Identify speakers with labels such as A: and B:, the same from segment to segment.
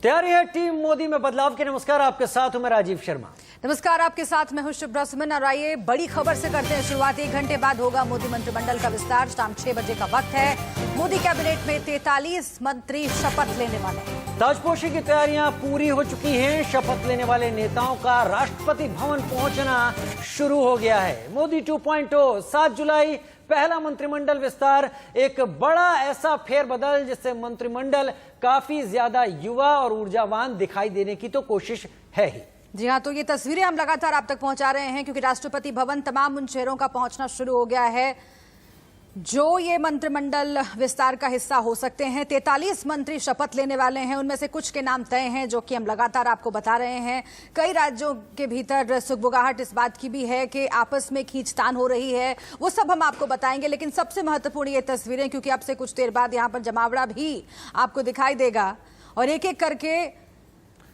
A: तैयारी है टीम मोदी में बदलाव की। नमस्कार, आपके साथ हूं मैं राजीव शर्मा।
B: नमस्कार, आपके साथ मैं हूं शुभ्रा सुमन। और आइए बड़ी खबर से करते हैं शुरुआत। 1 घंटे बाद होगा मोदी मंत्रिमंडल का विस्तार। शाम 6 बजे का वक्त है। मोदी कैबिनेट में 43 मंत्री शपथ लेने वाले हैं।
A: ताजपोशी की तैयारियां पूरी हो चुकी हैं। शपथ लेने वाले नेताओं का राष्ट्रपति भवन पहुंचना शुरू हो गया है। मोदी 2.0 7 जुलाई पहला मंत्रिमंडल विस्तार, एक बड़ा ऐसा फेरबदल जिससे मंत्रिमंडल काफी ज्यादा युवा और ऊर्जावान दिखाई देने की तो कोशिश है ही।
B: जी हाँ, तो ये तस्वीरें हम लगातार आप तक पहुंचा रहे हैं क्योंकि राष्ट्रपति भवन तमाम उन शहरों का पहुंचना शुरू हो गया है जो ये मंत्रिमंडल विस्तार का हिस्सा हो सकते हैं। 43 मंत्री शपथ लेने वाले हैं। उनमें से कुछ के नाम तय हैं जो कि हम लगातार आपको बता रहे हैं। कई राज्यों के भीतर सुगबुगाहट इस बात की भी है कि आपस में खींचतान हो रही है, वो सब हम आपको बताएंगे। लेकिन सबसे महत्वपूर्ण ये तस्वीरें, क्योंकि अब से कुछ देर बाद यहाँ पर जमावड़ा भी आपको दिखाई देगा और एक एक करके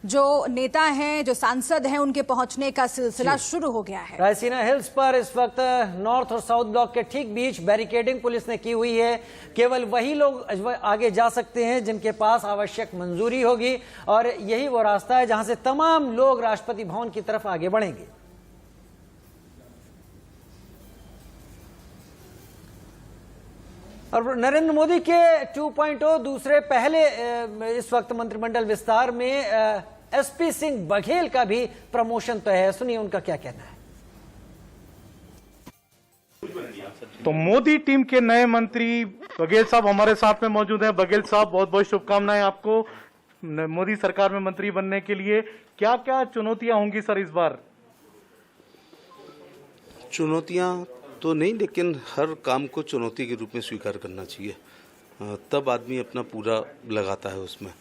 B: जो नेता हैं, जो सांसद हैं, उनके पहुंचने का सिलसिला शुरू हो गया है।
A: रायसीना हिल्स पर इस वक्त नॉर्थ और साउथ ब्लॉक के ठीक बीच बैरिकेडिंग पुलिस ने की हुई है। केवल वही लोग आगे जा सकते हैं जिनके पास आवश्यक मंजूरी होगी और यही वो रास्ता है जहां से तमाम लोग राष्ट्रपति भवन की तरफ आगे बढ़ेंगे। और नरेंद्र मोदी के 2.0 दूसरे पहले इस वक्त मंत्रिमंडल विस्तार में एसपी सिंह बघेल का भी प्रमोशन तो है। सुनिए उनका क्या कहना है।
C: तो मोदी टीम के नए मंत्री बघेल साहब हमारे साथ में मौजूद हैं। बघेल साहब, बहुत बहुत शुभकामनाएं आपको मोदी सरकार में मंत्री बनने के लिए। क्या क्या चुनौतियां होंगी सर इस बार?
D: चुनौतियां तो नहीं, लेकिन हर काम को चुनौती के रूप में स्वीकार करना चाहिए, तब आदमी अपना पूरा लगाता है उसमें।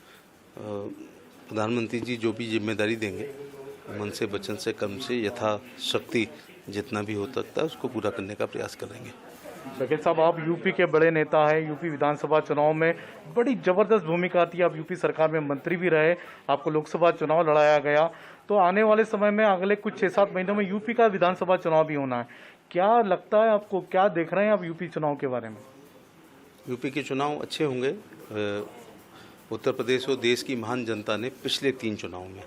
D: प्रधानमंत्री जी जो भी जिम्मेदारी देंगे, मन से वचन से कर्म से यथाशक्ति जितना भी हो सकता है उसको पूरा करने का प्रयास करेंगे।
C: बघेल साहब, आप यूपी के बड़े नेता हैं। यूपी विधानसभा चुनाव में बड़ी जबरदस्त भूमिका आती है। आप यूपी सरकार में मंत्री भी रहे, आपको लोकसभा चुनाव लड़ाया गया। तो आने वाले समय में अगले कुछ 6-7 महीनों में यूपी का विधानसभा चुनाव भी होना है। क्या लगता है आपको, क्या देख रहे हैं आप यूपी चुनाव के बारे में?
D: यूपी के चुनाव अच्छे होंगे। उत्तर प्रदेश और देश की महान जनता ने पिछले 3 चुनाव में,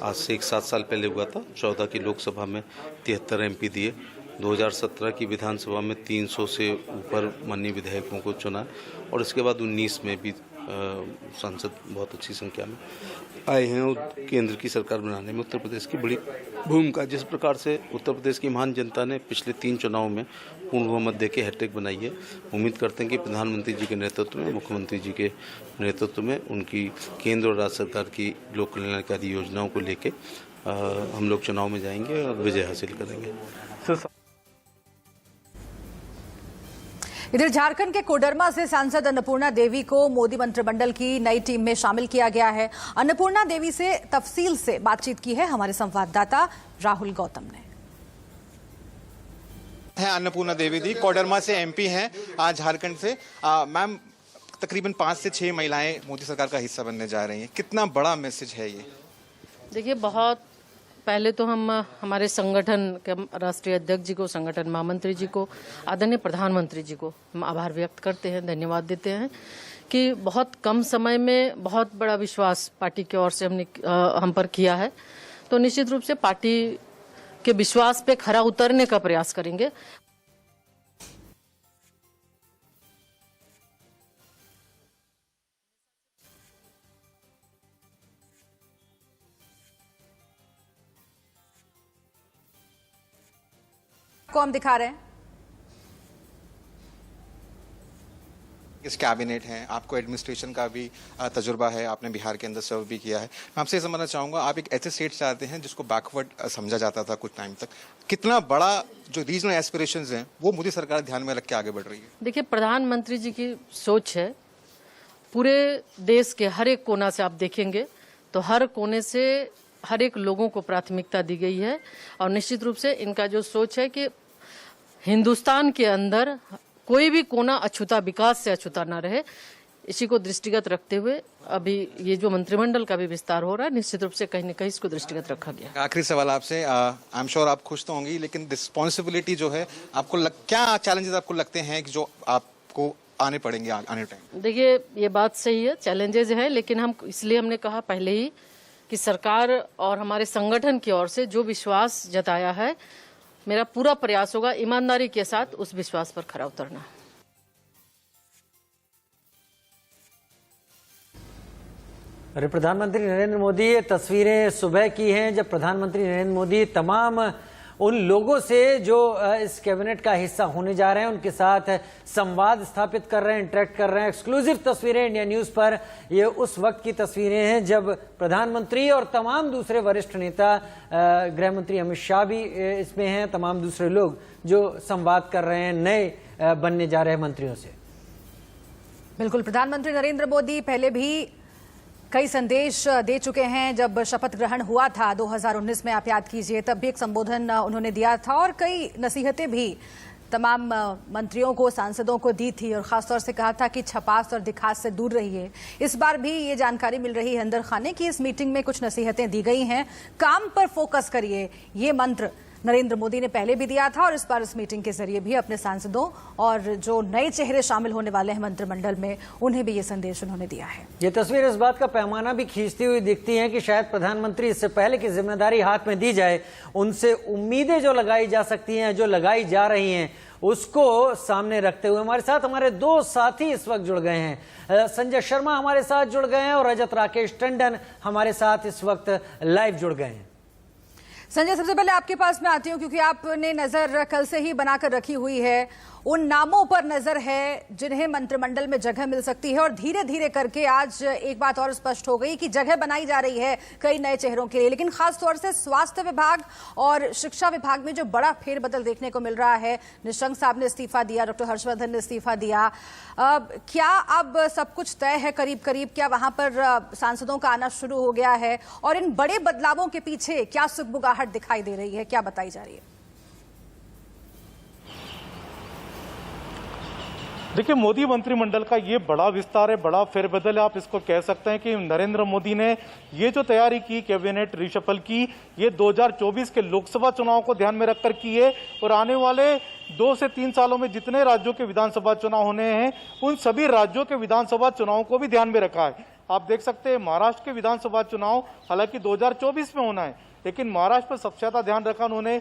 D: आज से 7 साल पहले हुआ था, 14 की लोकसभा में 73 एमपी दिए, 2017 की विधानसभा में 300 से ऊपर माननीय विधायकों को चुना और इसके बाद 19 में भी सांसद बहुत अच्छी संख्या में आए हैं। और केंद्र की सरकार बनाने में उत्तर प्रदेश की बड़ी भूमिका। जिस प्रकार से उत्तर प्रदेश की महान जनता ने पिछले 3 चुनाव में पूर्ण बहुमत देके हैट्रिक बनाई है, उम्मीद करते हैं कि प्रधानमंत्री जी के नेतृत्व में, मुख्यमंत्री जी के नेतृत्व में, उनकी केंद्र और राज्य सरकार की लोक कल्याणकारी योजनाओं को लेके हम लोग चुनाव में जाएंगे और विजय हासिल करेंगे।
B: इधर झारखंड के कोडरमा से सांसद अन्नपूर्णा देवी को मोदी मंत्रिमंडल की नई टीम में शामिल किया गया है। अन्नपूर्णा देवी से तफसील से बातचीत की है हमारे संवाददाता राहुल गौतम ने।
E: अन्नपूर्णा देवी जी कोडरमा से एमपी हैं झारखंड से। मैम, तकरीबन 5 से 6 महिलाएं मोदी सरकार का हिस्सा बनने जा रही हैं। कितना बड़ा मैसेज है ये?
F: देखिए, बहुत पहले तो हम हमारे संगठन के राष्ट्रीय अध्यक्ष जी को, संगठन महामंत्री जी को, आदरणीय प्रधानमंत्री जी को हम आभार व्यक्त करते हैं, धन्यवाद देते हैं कि बहुत कम समय में बहुत बड़ा विश्वास पार्टी की ओर से हम पर किया है। तो निश्चित रूप से पार्टी के विश्वास पे खरा उतरने का प्रयास करेंगे।
B: को हम दिखा रहे हैं
E: इस कैबिनेट है, आपको एडमिनिस्ट्रेशन का भी तजुर्बा है, आपने बिहार के अंदर सर्व भी किया है। मैं आपसे समझना चाहूंगा, आप एक ऐसे स्टेट से आते हैं जिसको बैकवर्ड समझा जाता था कुछ टाइम तक। कितना बड़ा जो रीजनल एस्पिरेशंस हैं वो मोदी सरकार ध्यान में रख के आगे बढ़ रही है?
F: देखिए, प्रधानमंत्री जी की सोच है, पूरे देश के हर एक कोना से आप देखेंगे तो हर कोने से हर एक लोगों को प्राथमिकता दी गई है। और निश्चित रूप से इनका जो सोच है कि हिंदुस्तान के अंदर कोई भी कोना अछूता, विकास से अछूता ना रहे, इसी को दृष्टिगत रखते हुए अभी ये जो मंत्रिमंडल का भी विस्तार हो रहा है, निश्चित रूप से कहीं न कहीं इसको दृष्टिगत रखा गया।
E: आखिरी सवाल आपसे, आई एम श्योर आप खुश तो होंगी, लेकिन रिस्पॉन्सिबिलिटी जो है आपको क्या चैलेंजेस आपको लगते हैं कि जो आपको आने पड़ेंगे आने टाइम?
F: देखिए, ये बात सही है, चैलेंजेस हैं, लेकिन इसलिए हमने कहा पहले ही कि सरकार और हमारे संगठन की ओर से जो विश्वास जताया है, मेरा पूरा प्रयास होगा ईमानदारी के साथ उस विश्वास पर खरा उतरना।
A: अरे प्रधानमंत्री नरेंद्र मोदी, ये तस्वीरें सुबह की हैं जब प्रधानमंत्री नरेंद्र मोदी तमाम उन लोगों से जो इस कैबिनेट का हिस्सा होने जा रहे हैं उनके साथ संवाद स्थापित कर रहे हैं, इंटरेक्ट कर रहे हैं। एक्सक्लूसिव तस्वीरें इंडिया न्यूज पर। ये उस वक्त की तस्वीरें हैं जब प्रधानमंत्री और तमाम दूसरे वरिष्ठ नेता, गृह मंत्री अमित शाह भी इसमें हैं, तमाम दूसरे लोग जो संवाद कर रहे हैं नए बनने जा रहे मंत्रियों से।
B: बिल्कुल, प्रधानमंत्री नरेंद्र मोदी पहले भी कई संदेश दे चुके हैं। जब शपथ ग्रहण हुआ था 2019 में, आप याद कीजिए, तब भी एक संबोधन उन्होंने दिया था और कई नसीहतें भी तमाम मंत्रियों को, सांसदों को दी थी और खासतौर से कहा था कि छपास और दिखास से दूर रहिए। इस बार भी ये जानकारी मिल रही है अंदर खाने की इस मीटिंग में कुछ नसीहतें दी गई हैं। काम पर फोकस करिए, ये मंत्र नरेंद्र मोदी ने पहले भी दिया था और इस बार इस मीटिंग के जरिए भी अपने सांसदों और जो नए चेहरे शामिल होने वाले हैं मंत्रिमंडल में, उन्हें भी ये संदेश उन्होंने दिया है।
A: ये तस्वीर इस बात का पैमाना भी खींचती हुई दिखती है कि शायद प्रधानमंत्री इससे पहले की जिम्मेदारी हाथ में दी जाए, उनसे उम्मीदें जो लगाई जा सकती हैं, जो लगाई जा रही हैं, उसको सामने रखते हुए हमारे साथ हमारे दो साथी इस वक्त जुड़ गए हैं। संजय शर्मा हमारे साथ जुड़ गए हैं और रजत राकेश टंडन हमारे साथ इस वक्त लाइव जुड़ गए हैं।
B: संजय, सबसे पहले आपके पास मैं आती हूं क्योंकि आपने नजर कल से ही बनाकर रखी हुई है, उन नामों पर नजर है जिन्हें मंत्रिमंडल में जगह मिल सकती है और धीरे धीरे करके आज एक बात और स्पष्ट हो गई कि जगह बनाई जा रही है कई नए चेहरों के लिए। लेकिन खासतौर से स्वास्थ्य विभाग और शिक्षा विभाग में जो बड़ा फेरबदल देखने को मिल रहा है, निशंक साहब ने इस्तीफा दिया, डॉक्टर हर्षवर्धन ने इस्तीफा दिया, क्या अब सब कुछ तय है करीब करीब? क्या वहां पर सांसदों का आना शुरू हो गया है और इन बड़े बदलावों के पीछे क्या सुगबुगाहट दिखाई दे रही है, क्या बताई जा रही है?
C: देखिए, मोदी मंत्रिमंडल का ये बड़ा विस्तार है, बड़ा फेरबदल है, आप इसको कह सकते हैं कि नरेंद्र मोदी ने ये जो तैयारी की, कैबिनेट रिशफल की, ये 2024 के लोकसभा चुनाव को ध्यान में रखकर की है और आने वाले 2 से 3 सालों में जितने राज्यों के विधानसभा चुनाव होने हैं, उन सभी राज्यों के विधानसभा चुनाव को भी ध्यान में रखा है। आप देख सकते हैं महाराष्ट्र के विधानसभा चुनाव हालांकि 2024 में होना है, लेकिन महाराष्ट्र पर सबसे ज्यादा ध्यान रखा उन्होंने।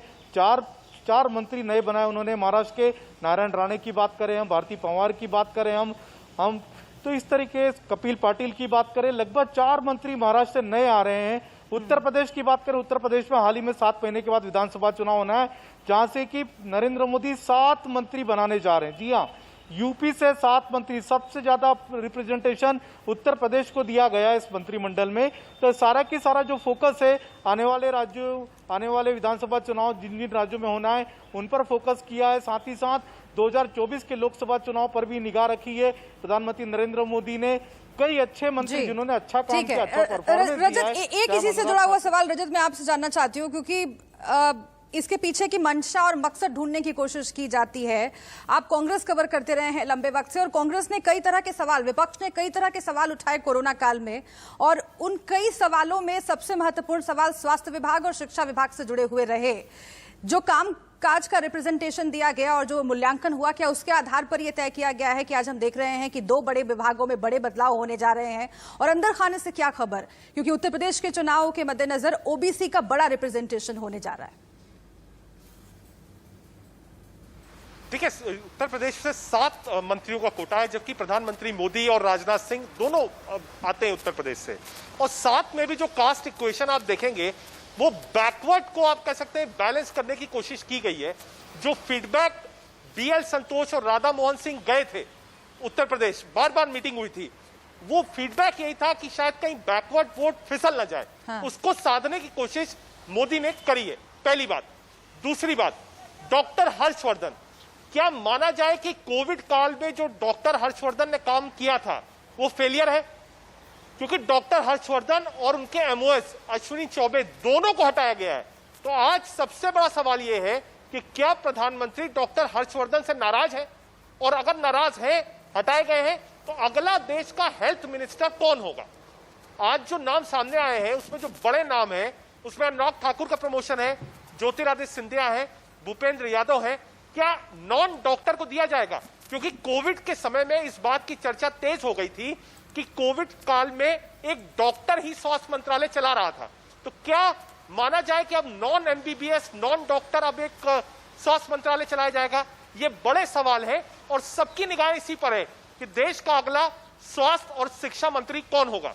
C: चार मंत्री नए बनाए उन्होंने महाराष्ट्र के। नारायण राणे की बात करें हम, भारती पवार की बात करें हम तो इस तरीके कपिल पाटिल की बात करें, लगभग 4 मंत्री महाराष्ट्र से नए आ रहे हैं। उत्तर प्रदेश की बात करें, उत्तर प्रदेश में हाल ही में 7 महीने के बाद विधानसभा चुनाव होना है, जहां से कि नरेंद्र मोदी 7 मंत्री बनाने जा रहे हैं। जी हाँ, यूपी से 7 मंत्री, सबसे ज्यादा रिप्रेजेंटेशन उत्तर प्रदेश को दिया गया है इस मंत्रिमंडल में। तो सारा की सारा जो फोकस है आने वाले राज्यों, आने वाले विधानसभा चुनाव जिन जिन राज्यों में होना है उन पर फोकस किया है। साथ ही साथ 2024 के लोकसभा चुनाव पर भी निगाह रखी है। प्रधानमंत्री नरेंद्र मोदी ने कई अच्छे मंत्री जिन्होंने अच्छा काम किया, अच्छा परफॉर्मेंस दिया है।
B: रजत, एक इसी से जुड़ा हुआ सवाल रजत मैं आपसे जानना चाहती हूँ, क्योंकि इसके पीछे की मंशा और मकसद ढूंढने की कोशिश की जाती है। आप कांग्रेस कवर करते रहे हैं लंबे वक्त से और कांग्रेस ने कई तरह के सवाल, विपक्ष ने कई तरह के सवाल उठाए कोरोना काल में, और उन कई सवालों में सबसे महत्वपूर्ण सवाल स्वास्थ्य विभाग और शिक्षा विभाग से जुड़े हुए रहे। जो काम काज का रिप्रेजेंटेशन दिया गया और जो मूल्यांकन हुआ, क्या उसके आधार पर यह तय किया गया है कि आज हम देख रहे हैं कि 2 बड़े विभागों में बड़े बदलाव होने जा रहे हैं? और अंदर खाने से क्या खबर, क्योंकि उत्तर प्रदेश के चुनाव के मद्देनजर ओबीसी का बड़ा रिप्रेजेंटेशन होने जा रहा है।
G: देखिए, उत्तर प्रदेश से 7 मंत्रियों का कोटा है, जबकि प्रधानमंत्री मोदी और राजनाथ सिंह दोनों आते हैं उत्तर प्रदेश से। और 7 में भी जो कास्ट इक्वेशन आप देखेंगे, वो बैकवर्ड को आप कह सकते हैं बैलेंस करने की कोशिश की गई है। जो फीडबैक बीएल संतोष और राधा मोहन सिंह गए थे उत्तर प्रदेश, बार बार मीटिंग हुई थी, वो फीडबैक यही था कि शायद कहीं बैकवर्ड वोट फिसल न जाए। हाँ। उसको साधने की कोशिश मोदी ने करी है, पहली बात। दूसरी बात, डॉक्टर हर्षवर्धन, क्या माना जाए कि कोविड काल में जो डॉक्टर हर्षवर्धन ने काम किया था वो फेलियर है? क्योंकि डॉक्टर हर्षवर्धन और उनके एमओएस अश्विनी चौबे दोनों को हटाया गया है। तो आज सबसे बड़ा सवाल यह है कि क्या प्रधानमंत्री डॉक्टर हर्षवर्धन से नाराज है? और अगर नाराज है, हटाए गए हैं, तो अगला देश का हेल्थ मिनिस्टर कौन होगा? आज जो नाम सामने आए हैं उसमें जो बड़े नाम है, उसमें अनुराग ठाकुर का प्रमोशन है, ज्योतिरादित्य सिंधिया है, भूपेंद्र यादव है। क्या नॉन डॉक्टर को दिया जाएगा? क्योंकि कोविड के समय में इस बात की चर्चा तेज हो गई थी कि कोविड काल में एक डॉक्टर ही स्वास्थ्य मंत्रालय चला रहा था। तो क्या माना जाए कि अब नॉन एमबीबीएस, नॉन डॉक्टर अब एक स्वास्थ्य मंत्रालय चलाया जाएगा? ये बड़े सवाल हैं और सबकी निगाहें इसी पर है कि देश का अगला स्वास्थ्य और शिक्षा मंत्री कौन होगा।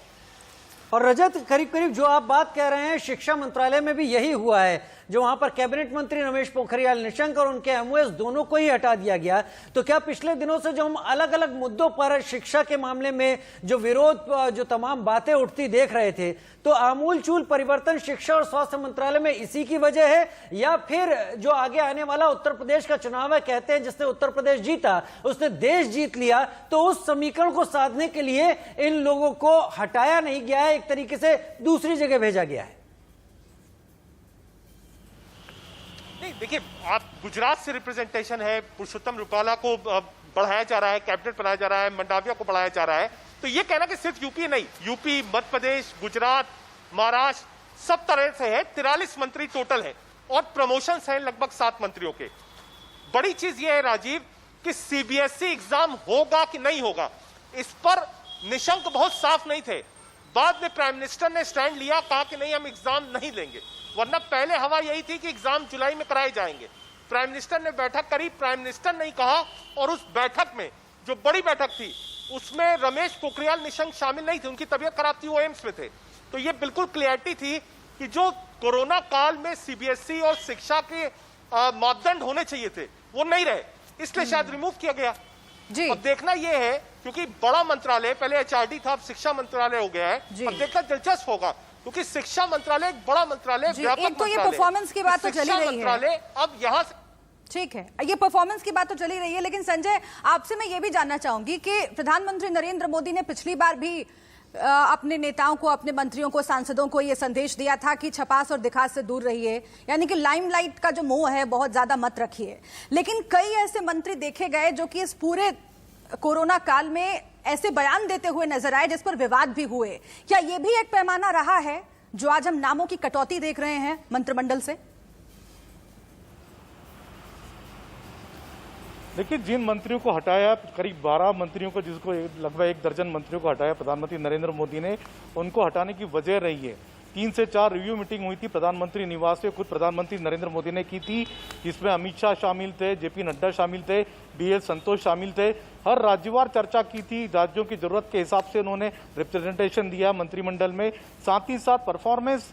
A: और रजत, करीब करीब जो आप बात कह रहे हैं, शिक्षा मंत्रालय में भी यही हुआ है, जो वहां पर कैबिनेट मंत्री रमेश पोखरियाल निशंक और उनके एमओएस दोनों को ही हटा दिया गया। तो क्या पिछले दिनों से जो हम अलग अलग मुद्दों पर शिक्षा के मामले में जो विरोध, जो तमाम बातें उठती देख रहे थे, तो आमूलचूल परिवर्तन शिक्षा और स्वास्थ्य मंत्रालय में इसी की वजह है, या फिर जो आगे आने वाला उत्तर प्रदेश का चुनाव है, कहते हैं जिसने उत्तर प्रदेश जीता उसने देश जीत लिया, तो उस समीकरण को साधने के लिए इन लोगों को हटाया नहीं गया है, एक तरीके से दूसरी जगह भेजा गया है?
G: नहीं, देखिए, आप गुजरात से रिप्रेजेंटेशन है, पुरुषोत्तम रूपाला को बढ़ाया जा रहा है, कैबिनेट बनाया जा रहा है, मंडाविया को बढ़ाया जा रहा है, तो ये कहना कि सिर्फ यूपी नहीं, यूपी, मध्य प्रदेश, गुजरात, महाराष्ट्र, सब तरह से है। 43 मंत्री टोटल है और प्रमोशंस हैं लगभग 7 मंत्रियों के। बड़ी चीज ये है राजीव कि सीबीएसई एग्जाम होगा कि नहीं होगा, इस पर निशंक बहुत साफ नहीं थे। बाद में प्राइम मिनिस्टर ने स्टैंड लिया, कहा कि नहीं, हम एग्जाम नहीं लेंगे, वरना पहले हवा यही थी कि एग्जाम जुलाई में कराए जाएंगे। प्राइम मिनिस्टर ने बैठक करी, प्राइम मिनिस्टर ने कहा, और उस बैठक में जो बड़ी बैठक थी उसमें रमेश पोखरियाल निशंक शामिल नहीं थे, उनकी तबीयत खराब थी, वो एम्स में थे। तो ये बिल्कुल क्लियरिटी थी कि जो कोरोना काल में सीबीएसई और शिक्षा के मापदंड होने चाहिए थे वो नहीं रहे, इसलिए शायद रिमूव किया गया जी। अब देखना यह है, क्योंकि बड़ा मंत्रालय, पहले एचआरडी था, अब शिक्षा मंत्रालय हो गया है, अब देखना दिलचस्प होगा, क्योंकि शिक्षा मंत्रालय एक बड़ा मंत्रालय, व्यापक
B: एक तो ये परफॉर्मेंस की बात तो चली रही है,
G: अब यहाँ
B: ठीक है, ये परफॉर्मेंस की बात तो चली रही है, लेकिन संजय, आपसे मैं ये भी जानना चाहूंगी कि प्रधानमंत्री नरेंद्र मोदी ने पिछली बार भी अपने नेताओं को, अपने मंत्रियों को, सांसदों को ये संदेश दिया था कि छपास और दिखास से दूर रहिए, यानी कि लाइमलाइट का जो मोह है बहुत ज्यादा मत रखिए। लेकिन कई ऐसे मंत्री देखे गए जो कि इस पूरे कोरोना काल में ऐसे बयान देते हुए नजर आए जिस पर विवाद भी हुए। क्या ये भी एक पैमाना रहा है जो आज हम नामों की कटौती देख रहे हैं मंत्रिमंडल से?
C: देखिए, जिन मंत्रियों को हटाया, करीब 12 मंत्रियों को, जिसको लगभग 1 दर्जन मंत्रियों को हटाया प्रधानमंत्री नरेंद्र मोदी ने, उनको हटाने की वजह रही है 3 से 4 रिव्यू मीटिंग हुई थी प्रधानमंत्री निवास से, खुद प्रधानमंत्री नरेंद्र मोदी ने की थी, जिसमें अमित शाह शामिल थे, जेपी नड्डा शामिल थे, बीएल संतोष शामिल थे। हर राज्यवार चर्चा की थी, राज्यों की जरूरत के हिसाब से उन्होंने रिप्रेजेंटेशन दिया मंत्रिमंडल में। साथ ही साथ परफॉर्मेंस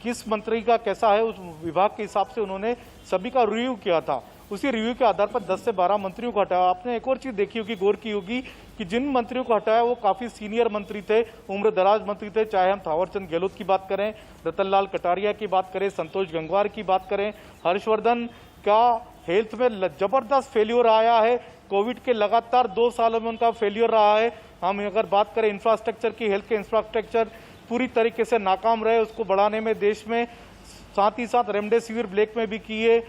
C: किस मंत्री का कैसा है उस विभाग के हिसाब से उन्होंने सभी का रिव्यू किया था। उसी रिव्यू के आधार पर 10 से 12 मंत्रियों को हटाया। आपने एक और चीज देखी होगी, गौर की होगी कि जिन मंत्रियों को हटाया वो काफी सीनियर मंत्री थे, उम्र दराज मंत्री थे, चाहे हम थावरचंद गहलोत की बात करें, रतनलाल कटारिया की बात करें, संतोष गंगवार की बात करें, हर्षवर्धन का हेल्थ में जबरदस्त फेल्योर आया है, कोविड के लगातार 2 सालों में उनका फेल्योर रहा है। हम अगर बात करें इंफ्रास्ट्रक्चर की, हेल्थ के इंफ्रास्ट्रक्चर पूरी तरीके से नाकाम रहे उसको बढ़ाने में देश में, साथ ही साथ रेमडेसिविर ब्लैक में भी किए,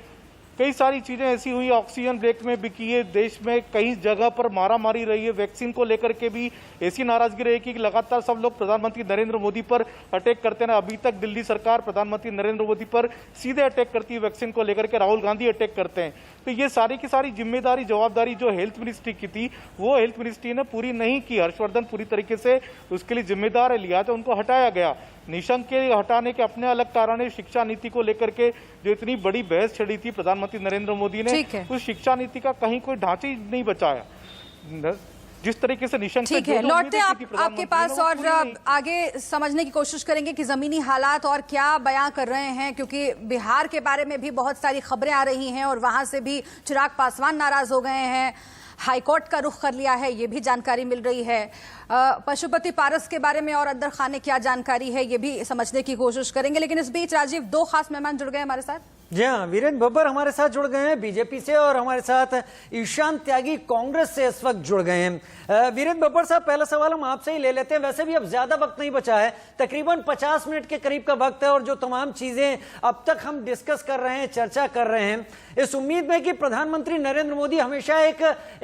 C: कई सारी चीजें ऐसी हुई, ऑक्सीजन ब्लैक में भी किए, देश में कई जगह पर मारामारी रही है, वैक्सीन को लेकर के भी ऐसी नाराजगी रही कि लगातार सब लोग प्रधानमंत्री नरेंद्र मोदी पर अटैक करते हैं। अभी तक दिल्ली सरकार प्रधानमंत्री नरेंद्र मोदी पर सीधे अटैक करती है, वैक्सीन को लेकर के राहुल गांधी अटैक करते हैं। तो ये सारी की सारी जिम्मेदारी, जवाबदारी जो हेल्थ मिनिस्ट्री की थी वो हेल्थ मिनिस्ट्री ने पूरी नहीं की। हर्षवर्धन पूरी तरीके से उसके लिए जिम्मेदार है, लिया तो उनको हटाया गया। निशंक के हटाने के अपने अलग कारण है। शिक्षा नीति को लेकर के जो इतनी बड़ी बहस छिड़ी थी प्रधानमंत्री नरेंद्र मोदी ने, उस शिक्षा नीति का कहीं कोई ढांचा ही नहीं बचाया। जिस तरीके से निशंक,
B: ठीक है, लौटते आपके पास और आगे समझने की कोशिश करेंगे कि जमीनी हालात और क्या बयां कर रहे हैं, क्योंकि बिहार के बारे में भी बहुत सारी खबरें आ रही हैं और वहां से भी चिराग पासवान नाराज हो गए हैं, हाईकोर्ट का रुख कर लिया है, ये भी जानकारी मिल रही है। पशुपति पारस के बारे में और अंदर खाने क्या जानकारी है ये भी समझने की कोशिश करेंगे। लेकिन इस बीच राजीव, 2 खास मेहमान जुड़ गए हमारे साथ।
A: जी हाँ, वीरेंद्र बब्बर हमारे साथ जुड़ गए हैं बीजेपी से, और हमारे साथ ईशान त्यागी कांग्रेस से इस वक्त जुड़ गए हैं। वीरेंद्र बब्बर साहब, पहला सवाल हम आपसे ही ले लेते हैं। वैसे भी अब ज्यादा वक्त नहीं बचा है, तकरीबन 50 मिनट के करीब का वक्त है, और जो तमाम चीजें अब तक हम डिस्कस कर रहे हैं, चर्चा कर रहे हैं, इस उम्मीद में कि प्रधानमंत्री नरेंद्र मोदी हमेशा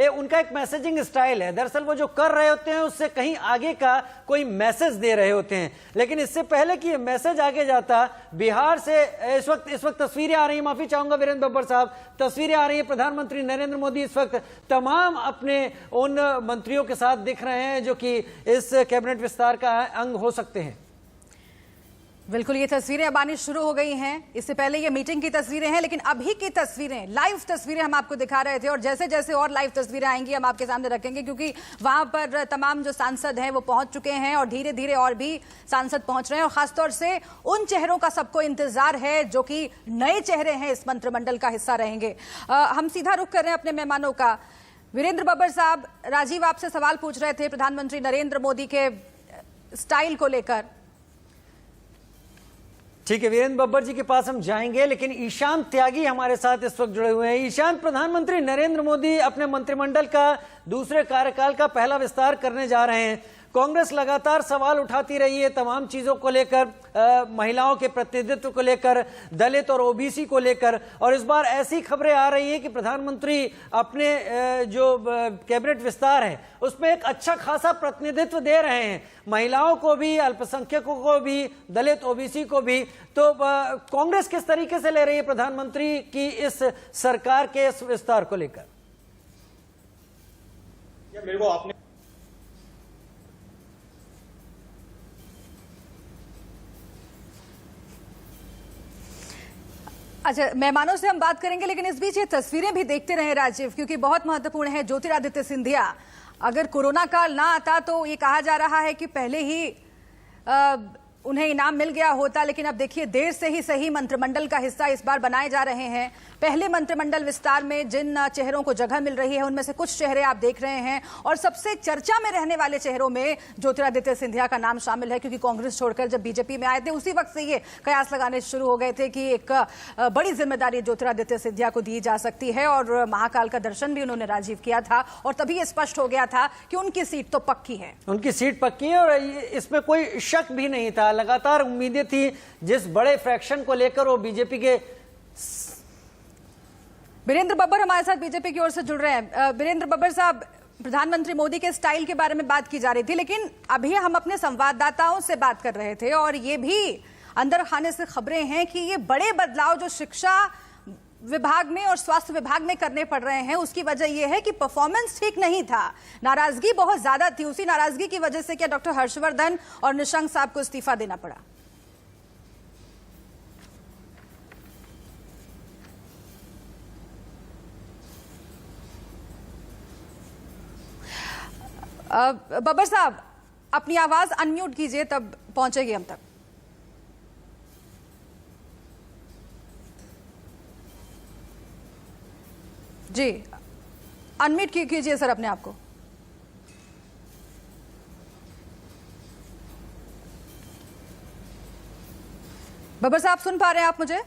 A: उनका एक मैसेजिंग स्टाइल है, दरअसल वो जो कर रहे होते हैं उससे कहीं आगे का कोई मैसेज दे रहे होते हैं। लेकिन इससे पहले कि ये मैसेज आगे जाता, बिहार से इस वक्त तस्वीरें तस्वीरें आ रही हैं, माफी चाहूंगा वीरेंद्र बब्बर साहब, तस्वीरें आ रही हैं प्रधानमंत्री नरेंद्र मोदी इस वक्त तमाम अपने उन मंत्रियों के साथ दिख रहे हैं जो कि इस कैबिनेट विस्तार का अंग हो सकते हैं।
B: बिल्कुल, ये तस्वीरें अब आनी शुरू हो गई हैं। इससे पहले ये मीटिंग की तस्वीरें हैं, लेकिन अभी की तस्वीरें, लाइव तस्वीरें हम आपको दिखा रहे थे और जैसे जैसे और लाइव तस्वीरें आएंगी हम आपके सामने रखेंगे, क्योंकि वहां पर तमाम जो सांसद हैं वो पहुंच चुके हैं और धीरे धीरे और भी सांसद पहुंच रहे हैं और खासतौर से उन चेहरों का सबको इंतजार है जो कि नए चेहरे हैं, इस मंत्रिमंडल का हिस्सा रहेंगे। हम सीधा रुख कर रहे हैं अपने मेहमानों का। वीरेंद्र बब्बर साहब, राजीव आपसे सवाल पूछ रहे थे प्रधानमंत्री नरेंद्र मोदी के स्टाइल को लेकर।
A: ठीक है, वीरेंद्र बब्बर जी के पास हम जाएंगे, लेकिन ईशान त्यागी हमारे साथ इस वक्त जुड़े हुए हैं। ईशान, प्रधानमंत्री नरेंद्र मोदी अपने मंत्रिमंडल का दूसरे कार्यकाल का पहला विस्तार करने जा रहे हैं। कांग्रेस लगातार सवाल उठाती रही है तमाम चीजों को लेकर, महिलाओं के प्रतिनिधित्व को लेकर, दलित और ओबीसी को लेकर, और इस बार ऐसी खबरें आ रही हैं कि प्रधानमंत्री अपने जो कैबिनेट विस्तार है उसमें एक अच्छा खासा प्रतिनिधित्व दे रहे हैं, महिलाओं को भी, अल्पसंख्यकों को भी, दलित ओबीसी को भी। तो कांग्रेस किस तरीके से ले रही है प्रधानमंत्री की इस सरकार के इस विस्तार को लेकर?
G: मेरे को आपने
B: अच्छा, मेहमानों से हम बात करेंगे, लेकिन इस बीच ये तस्वीरें भी देखते रहे राजीव, क्योंकि बहुत महत्वपूर्ण है। ज्योतिरादित्य सिंधिया, अगर कोरोना काल ना आता तो ये कहा जा रहा है कि पहले ही उन्हें इनाम मिल गया होता, लेकिन अब देखिए देर से ही सही मंत्रिमंडल का हिस्सा इस बार बनाए जा रहे हैं। पहले मंत्रिमंडल विस्तार में जिन चेहरों को जगह मिल रही है उनमें से कुछ चेहरे आप देख रहे हैं, और सबसे चर्चा में रहने वाले चेहरों में ज्योतिरादित्य सिंधिया का नाम शामिल है, क्योंकि कांग्रेस छोड़कर जब बीजेपी में आए थे उसी वक्त से ये कयास लगाने शुरू हो गए थे कि एक बड़ी जिम्मेदारी ज्योतिरादित्य सिंधिया को दी जा सकती है, और महाकाल का दर्शन भी उन्होंने राजीव किया था और तभी ये स्पष्ट हो गया था कि उनकी सीट तो पक्की है। उनकी सीट पक्की है और इसमें कोई शक भी नहीं था। लगातार उम्मीदें थी जिस बड़े फ्रैक्शन को लेकर वो बीजेपी के। वीरेंद्र बब्बर हमारे साथ बीजेपी की ओर से जुड़ रहे हैं। वीरेंद्र बब्बर साहब, प्रधानमंत्री मोदी के स्टाइल के बारे में बात की जा रही थी, लेकिन अभी हम अपने संवाददाताओं से बात कर रहे थे और ये भी अंदर खाने से खबरें हैं कि ये बड़े बदलाव जो शिक्षा विभाग में और स्वास्थ्य विभाग में करने पड़ रहे हैं उसकी वजह यह है कि परफॉर्मेंस ठीक नहीं था, नाराजगी बहुत ज्यादा थी। उसी नाराजगी की वजह से क्या डॉक्टर हर्षवर्धन और निशंक साहब को इस्तीफा देना पड़ा? बब्बर साहब, अपनी आवाज अनम्यूट कीजिए, तब पहुंचेगी हम तक। जी, अनम्यूट कीजिए सर अपने आप को। बब्बर साहब, सुन पा रहे हैं आप मुझे?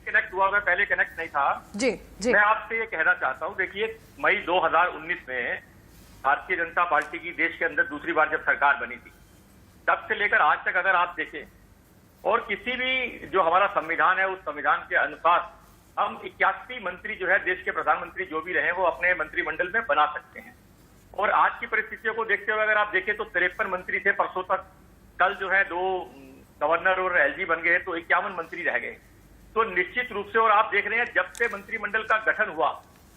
H: कनेक्ट हुआ, मैं पहले कनेक्ट नहीं था।
B: जी जी,
H: मैं आपसे ये कहना चाहता हूँ, देखिए मई 2019 में भारतीय जनता पार्टी की देश के अंदर दूसरी बार जब सरकार बनी थी, तब से लेकर आज तक अगर आप देखें, और किसी भी जो हमारा संविधान है उस संविधान के अनुसार हम 81 मंत्री जो है देश के प्रधानमंत्री जो भी रहे वो अपने मंत्रिमंडल में बना सकते हैं। और आज की परिस्थितियों को देखते हुए अगर आप देखें तो 53 मंत्री थे परसों तक, कल जो है 2 गवर्नर और एलजी बन गए तो 51 मंत्री रह गए। तो निश्चित रूप से, और आप देख रहे हैं जब से मंत्रिमंडल का गठन हुआ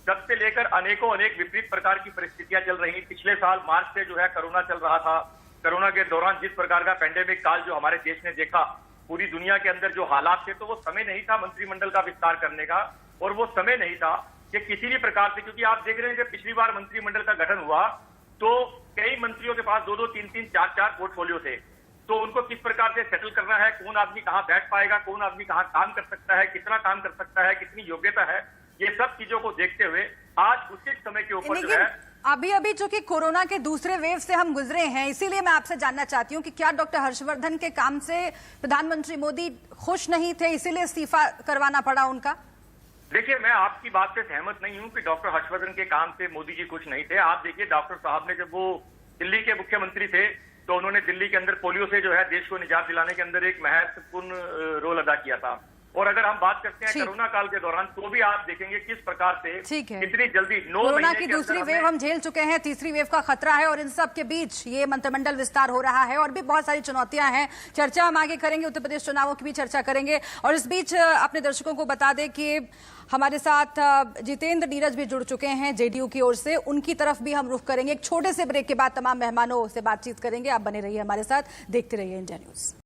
H: तब से लेकर अनेक विपरीत प्रकार की परिस्थितियां चल रही। पिछले साल मार्च से जो है कोरोना चल रहा था, कोरोना के दौरान जिस प्रकार का पेंडेमिक काल जो हमारे देश ने देखा, पूरी दुनिया के अंदर जो हालात थे, तो वो समय नहीं था मंत्रिमंडल का विस्तार करने का, और वो समय नहीं था कि किसी भी प्रकार से, क्योंकि आप देख रहे हैं जब पिछली बार मंत्रिमंडल का गठन हुआ तो कई मंत्रियों के पास 2-2, 3-3, 4-4 पोर्टफोलियो थे, तो उनको किस प्रकार से सेटल करना है, कौन आदमी कहाँ बैठ पाएगा, कौन आदमी कहाँ काम कर सकता है, कितना काम कर सकता है, कितनी योग्यता है, ये सब चीजों को देखते हुए आज उचित समय के ऊपर जो है
B: अभी जो कि कोरोना के दूसरे वेव से हम गुजरे हैं, इसीलिए मैं आपसे जानना चाहती हूं कि क्या डॉक्टर हर्षवर्धन के काम से प्रधानमंत्री मोदी खुश नहीं थे, इसीलिए इस्तीफा करवाना पड़ा उनका?
H: देखिए, मैं आपकी बात से सहमत नहीं हूं कि डॉक्टर हर्षवर्धन के काम से मोदी जी खुश नहीं थे। आप देखिए, डॉक्टर साहब ने जब वो दिल्ली के मुख्यमंत्री थे तो उन्होंने दिल्ली के अंदर पोलियो से जो है देश को निजात दिलाने के अंदर एक महत्वपूर्ण रोल अदा किया था, और अगर हम बात करते हैं
B: ठीक।
H: कोरोना काल के दौरान, तो भी आप देखेंगे किस प्रकार से
B: ठीक है।
H: कितनी जल्दी 9
B: कोरोना
H: महीने
B: की
H: के
B: दूसरी
H: अंदर
B: वेव
H: हमने-
B: हम झेल चुके हैं, तीसरी वेव का खतरा है और इन सब के बीच ये मंत्रिमंडल विस्तार हो रहा है और भी बहुत सारी चुनौतियां हैं। चर्चा हम आगे करेंगे, उत्तर प्रदेश चुनावों की भी चर्चा करेंगे। और इस बीच अपने दर्शकों को बता दें कि हमारे साथ जितेंद्र नीरज भी जुड़ चुके हैं जेडीयू की ओर से, उनकी तरफ भी हम रुख करेंगे। एक छोटे से ब्रेक के बाद तमाम मेहमानों से बातचीत करेंगे। आप बने रहिए हमारे साथ, देखते रहिए इंडिया न्यूज।